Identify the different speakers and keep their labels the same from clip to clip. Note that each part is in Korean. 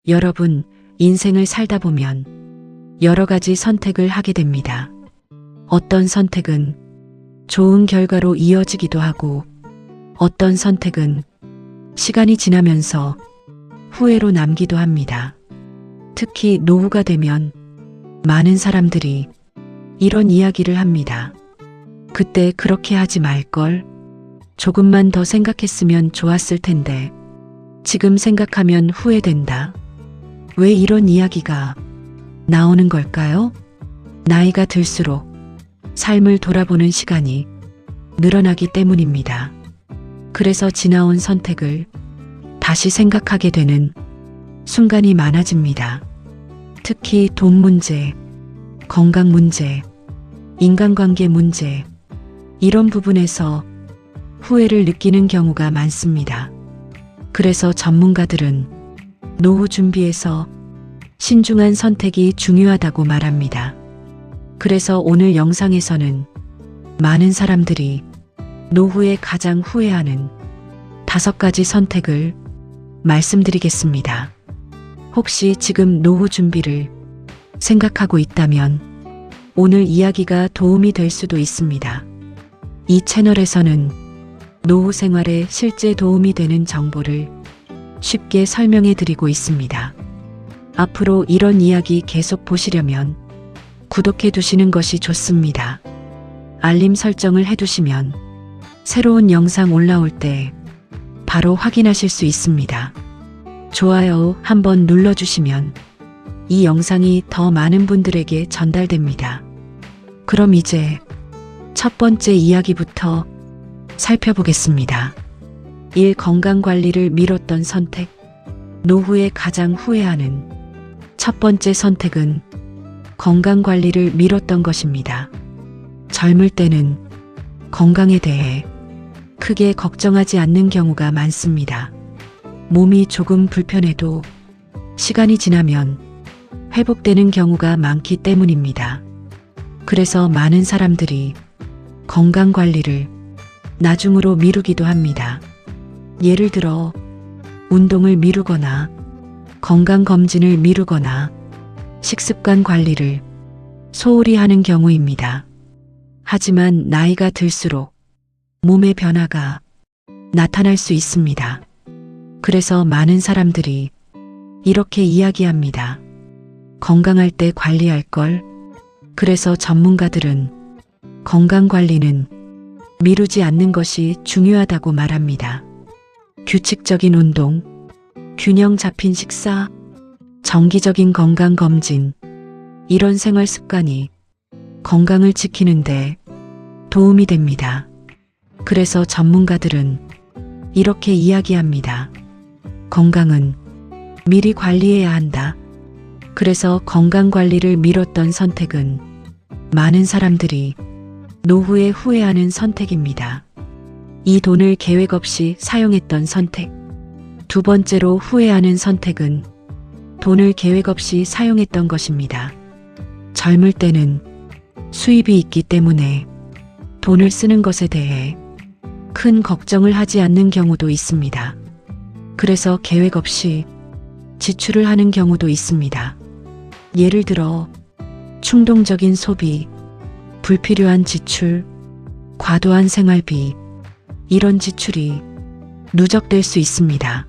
Speaker 1: 여러분, 인생을 살다 보면 여러 가지 선택을 하게 됩니다. 어떤 선택은 좋은 결과로 이어지기도 하고 어떤 선택은 시간이 지나면서 후회로 남기도 합니다. 특히 노후가 되면 많은 사람들이 이런 이야기를 합니다. 그때 그렇게 하지 말걸. 조금만 더 생각했으면 좋았을 텐데. 지금 생각하면 후회된다. 왜 이런 이야기가 나오는 걸까요? 나이가 들수록 삶을 돌아보는 시간이 늘어나기 때문입니다. 그래서 지나온 선택을 다시 생각하게 되는 순간이 많아집니다. 특히 돈 문제, 건강 문제, 인간관계 문제, 이런 부분에서 후회를 느끼는 경우가 많습니다. 그래서 전문가들은 노후 준비에서 신중한 선택이 중요하다고 말합니다. 그래서 오늘 영상에서는 많은 사람들이 노후에 가장 후회하는 5가지 선택을 말씀드리겠습니다. 혹시 지금 노후 준비를 생각하고 있다면 오늘 이야기가 도움이 될 수도 있습니다. 이 채널에서는 노후 생활에 실제 도움이 되는 정보를 쉽게 설명해 드리고 있습니다. 앞으로 이런 이야기 계속 보시려면 구독해 두시는 것이 좋습니다. 알림 설정을 해두시면 새로운 영상 올라올 때 바로 확인하실 수 있습니다. 좋아요 한번 눌러주시면 이 영상이 더 많은 분들에게 전달됩니다. 그럼 이제 첫 번째 이야기부터 살펴보겠습니다. 1. 건강관리를 미뤘던 선택. 노후에 가장 후회하는 첫 번째 선택은 건강관리를 미뤘던 것입니다. 젊을 때는 건강에 대해 크게 걱정하지 않는 경우가 많습니다. 몸이 조금 불편해도 시간이 지나면 회복되는 경우가 많기 때문입니다. 그래서 많은 사람들이 건강관리를 나중으로 미루기도 합니다. 예를 들어 운동을 미루거나 건강검진을 미루거나 식습관 관리를 소홀히 하는 경우입니다. 하지만 나이가 들수록 몸의 변화가 나타날 수 있습니다. 그래서 많은 사람들이 이렇게 이야기합니다. 건강할 때 관리할 걸. 그래서 전문가들은 건강관리는 미루지 않는 것이 중요하다고 말합니다. 규칙적인 운동, 균형 잡힌 식사, 정기적인 건강검진, 이런 생활 습관이 건강을 지키는데 도움이 됩니다. 그래서 전문가들은 이렇게 이야기합니다. 건강은 미리 관리해야 한다. 그래서 건강관리를 미뤘던 선택은 많은 사람들이 노후에 후회하는 선택입니다. 이 돈을 계획 없이 사용했던 선택. 두 번째로 후회하는 선택은 돈을 계획 없이 사용했던 것입니다. 젊을 때는 수입이 있기 때문에 돈을 쓰는 것에 대해 큰 걱정을 하지 않는 경우도 있습니다. 그래서 계획 없이 지출을 하는 경우도 있습니다. 예를 들어 충동적인 소비, 불필요한 지출, 과도한 생활비, 이런 지출이 누적될 수 있습니다.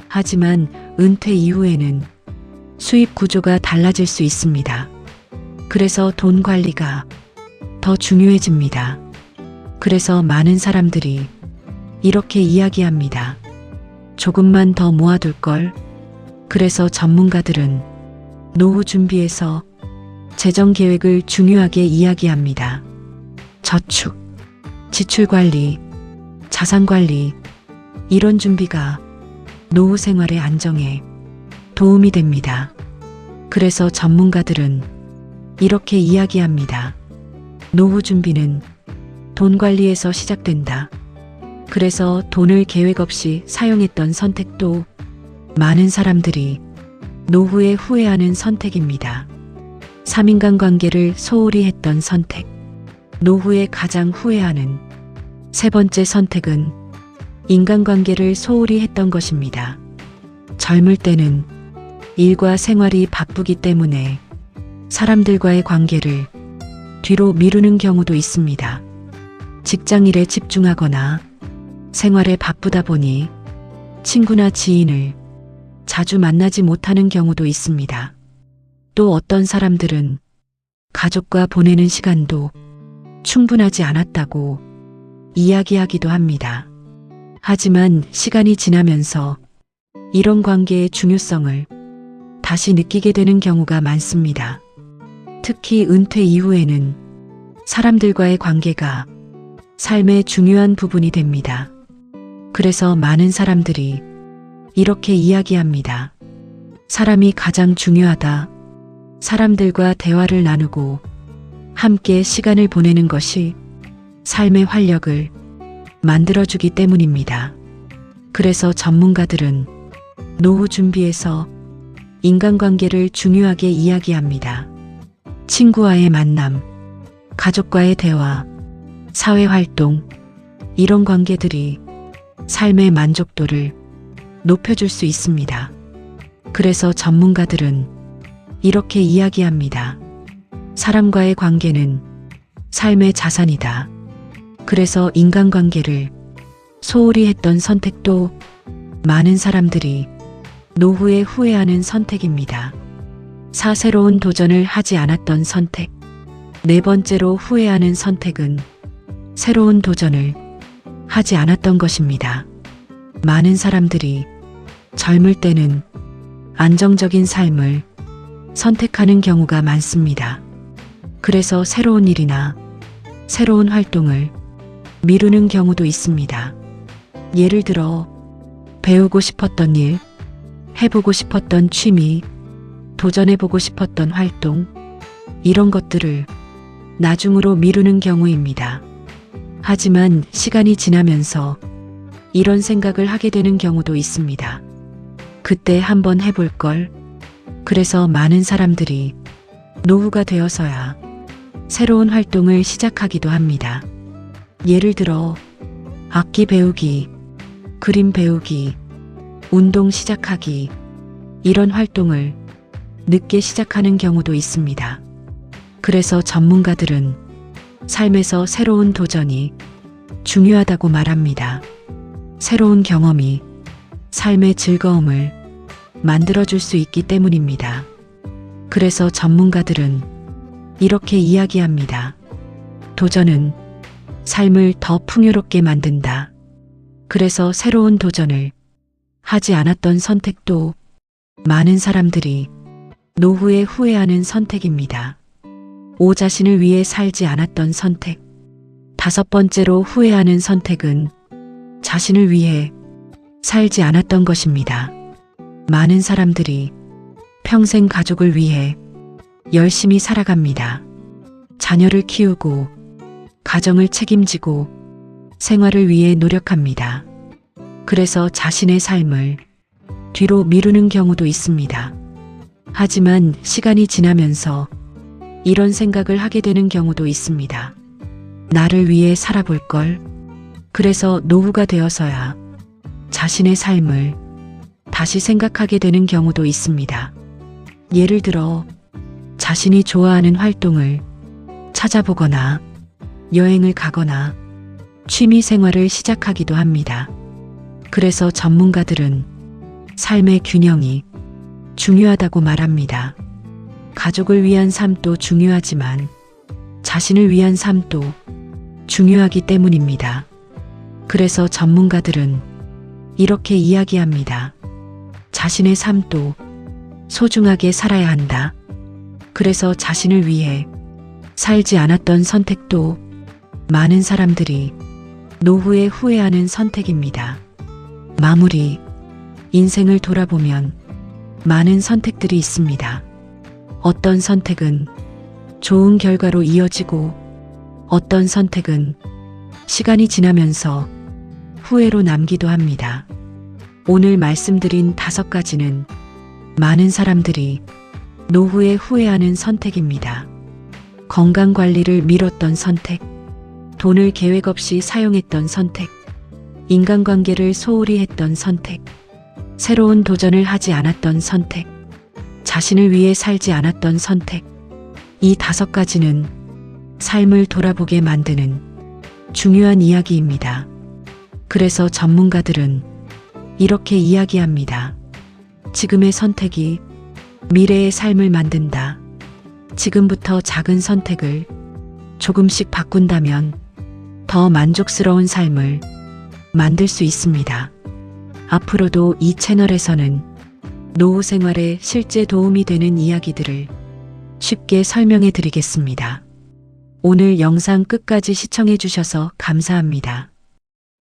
Speaker 1: 하지만 은퇴 이후에는 수입 구조가 달라질 수 있습니다. 그래서 돈 관리가 더 중요해집니다. 그래서 많은 사람들이 이렇게 이야기합니다. 조금만 더 모아둘 걸. 그래서 전문가들은 노후 준비에서 재정 계획을 중요하게 이야기합니다. 저축, 지출 관리, 자산 관리, 이런 준비가 노후 생활의 안정에 도움이 됩니다. 그래서 전문가들은 이렇게 이야기합니다. 노후 준비는 돈 관리에서 시작된다. 그래서 돈을 계획 없이 사용했던 선택도 많은 사람들이 노후에 후회하는 선택입니다. 3. 인간관계를 소홀히 했던 선택. 노후에 가장 후회하는 세 번째 선택은 인간관계를 소홀히 했던 것입니다. 젊을 때는 일과 생활이 바쁘기 때문에 사람들과의 관계를 뒤로 미루는 경우도 있습니다. 직장일에 집중하거나 생활에 바쁘다 보니 친구나 지인을 자주 만나지 못하는 경우도 있습니다. 또 어떤 사람들은 가족과 보내는 시간도 충분하지 않았다고 이야기하기도 합니다. 하지만 시간이 지나면서 이런 관계의 중요성을 다시 느끼게 되는 경우가 많습니다. 특히 은퇴 이후에는 사람들과의 관계가 삶의 중요한 부분이 됩니다. 그래서 많은 사람들이 이렇게 이야기합니다. 사람이 가장 중요하다. 사람들과 대화를 나누고 함께 시간을 보내는 것이 삶의 활력을 만들어주기 때문입니다. 그래서 전문가들은 노후 준비에서 인간관계를 중요하게 이야기합니다. 친구와의 만남, 가족과의 대화, 사회활동, 이런 관계들이 삶의 만족도를 높여줄 수 있습니다. 그래서 전문가들은 이렇게 이야기합니다. 사람과의 관계는 삶의 자산이다. 그래서 인간관계를 소홀히 했던 선택도 많은 사람들이 노후에 후회하는 선택입니다. 새로운 도전을 하지 않았던 선택. 네 번째로 후회하는 선택은 새로운 도전을 하지 않았던 것입니다. 많은 사람들이 젊을 때는 안정적인 삶을 선택하는 경우가 많습니다. 그래서 새로운 일이나 새로운 활동을 미루는 경우도 있습니다. 예를 들어 배우고 싶었던 일, 해보고 싶었던 취미, 도전해보고 싶었던 활동, 이런 것들을 나중으로 미루는 경우입니다. 하지만 시간이 지나면서 이런 생각을 하게 되는 경우도 있습니다. 그때 한번 해볼 걸. 그래서 많은 사람들이 노후가 되어서야 새로운 활동을 시작하기도 합니다. 예를 들어 악기 배우기, 그림 배우기, 운동 시작하기, 이런 활동을 늦게 시작하는 경우도 있습니다. 그래서 전문가들은 삶에서 새로운 도전이 중요하다고 말합니다. 새로운 경험이 삶의 즐거움을 만들어줄 수 있기 때문입니다. 그래서 전문가들은 이렇게 이야기합니다. 도전은 삶을 더 풍요롭게 만든다. 그래서 새로운 도전을 하지 않았던 선택도 많은 사람들이 노후에 후회하는 선택입니다. 자신을 위해 살지 않았던 선택. 5번째로 후회하는 선택은 자신을 위해 살지 않았던 것입니다. 많은 사람들이 평생 가족을 위해 열심히 살아갑니다. 자녀를 키우고 가정을 책임지고 생활을 위해 노력합니다. 그래서 자신의 삶을 뒤로 미루는 경우도 있습니다. 하지만 시간이 지나면서 이런 생각을 하게 되는 경우도 있습니다. 나를 위해 살아볼 걸. 그래서 노후가 되어서야 자신의 삶을 다시 생각하게 되는 경우도 있습니다. 예를 들어 자신이 좋아하는 활동을 찾아보거나 여행을 가거나 취미 생활을 시작하기도 합니다. 그래서 전문가들은 삶의 균형이 중요하다고 말합니다. 가족을 위한 삶도 중요하지만 자신을 위한 삶도 중요하기 때문입니다. 그래서 전문가들은 이렇게 이야기합니다. 자신의 삶도 소중하게 살아야 한다. 그래서 자신을 위해 살지 않았던 선택도 많은 사람들이 노후에 후회하는 선택입니다. 마무리. 인생을 돌아보면 많은 선택들이 있습니다. 어떤 선택은 좋은 결과로 이어지고 어떤 선택은 시간이 지나면서 후회로 남기도 합니다. 오늘 말씀드린 5가지는 많은 사람들이 노후에 후회하는 선택입니다. 건강관리를 미뤘던 선택, 돈을 계획 없이 사용했던 선택, 인간관계를 소홀히 했던 선택, 새로운 도전을 하지 않았던 선택, 자신을 위해 살지 않았던 선택. 이 5가지는 삶을 돌아보게 만드는 중요한 이야기입니다. 그래서 전문가들은 이렇게 이야기합니다. 지금의 선택이 미래의 삶을 만든다. 지금부터 작은 선택을 조금씩 바꾼다면 더 만족스러운 삶을 만들 수 있습니다. 앞으로도 이 채널에서는 노후 생활에 실제 도움이 되는 이야기들을 쉽게 설명해 드리겠습니다. 오늘 영상 끝까지 시청해 주셔서 감사합니다.